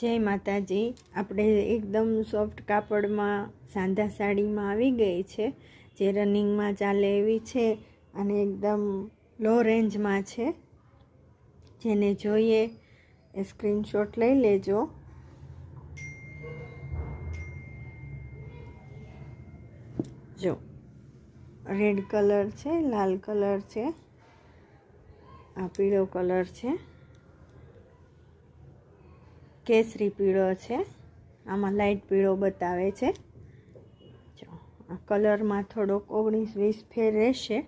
જય માતાજી। આપણે એકદમ સોફ્ટ કાપડમાં સાંધા સાડીમાં આવી ગઈ છે, જે રનિંગમાં ચાલે એવી છે અને એકદમ લો રેન્જમાં છે। જેને જોઈએ એ સ્ક્રીનશોટ લઈ લેજો। જો રેડ કલર છે, લાલ કલર છે, આ પીળો કલર છે, કેસરી પીળો છે, આમાં લાઇટ પીળો બતાવે છે। જો આ કલરમાં થોડોક 19-20 ફેર રહેશે।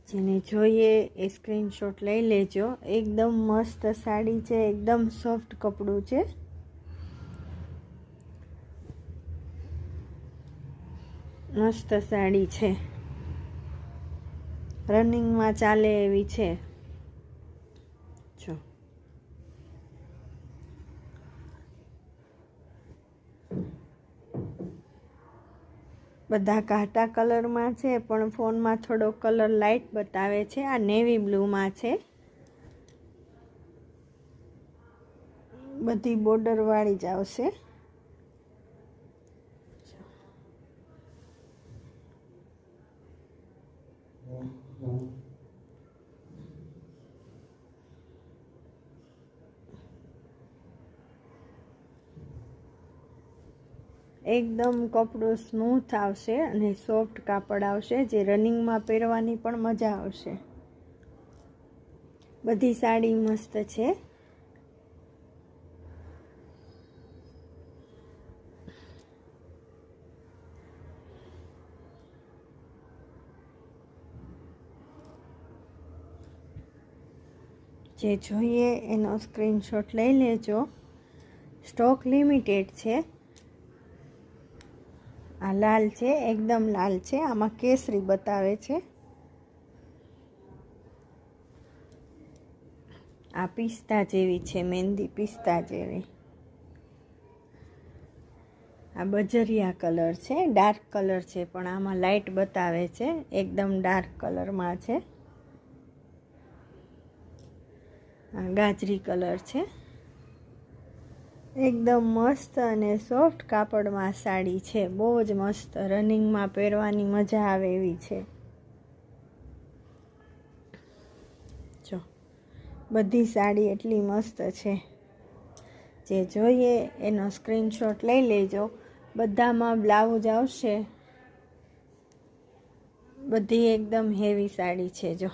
જેને જોઈએ એ સ્ક્રીનશોટ લઈ લેજો। એકદમ મસ્ત સાડી છે, એકદમ સોફ્ટ કપડું છે। મસ્ત સાડી છે, રનિંગમાં ચાલે એવી છે। જો બધા ઘાટા કલરમાં છે, પણ ફોનમાં થોડો કલર લાઇટ બતાવે છે। આ નેવી બ્લુમાં છે, બધી બોર્ડર વાળી જ આવશે। એકદમ કપડું સ્મૂથ આવશે અને સોફ્ટ કાપડ આવશે, જે રનિંગમાં પહેરવાની પણ મજા આવશે। બધી સાડી મસ્ત છે। જે જોઈએ એનો સ્ક્રીનશોટ લઈ લેજો। સ્ટોક લિમિટેડ છે। આ લાલ છે, એકદમ લાલ છે, આમાં કેસરી બતાવે છે। આ પિસ્તા જેવી છે, મહેંદી પિસ્તા જેવી। આ બજરિયા કલર છે, ડાર્ક કલર છે, પણ આમાં લાઇટ બતાવે છે, એકદમ ડાર્ક કલરમાં છે। આ ગાજરી કલર છે। એકદમ મસ્ત અને સોફ્ટ કાપડમાં સાડી છે, બહુ જ મસ્ત, રનિંગમાં પહેરવાની મજા આવે એવી છે। જો બધી સાડી એટલી મસ્ત છે। જે જોઈએ એનો સ્ક્રીનશોટ લઈ લેજો। બધામાં બ્લાઉઝ આવશે। બધી એકદમ હેવી સાડી છે। જો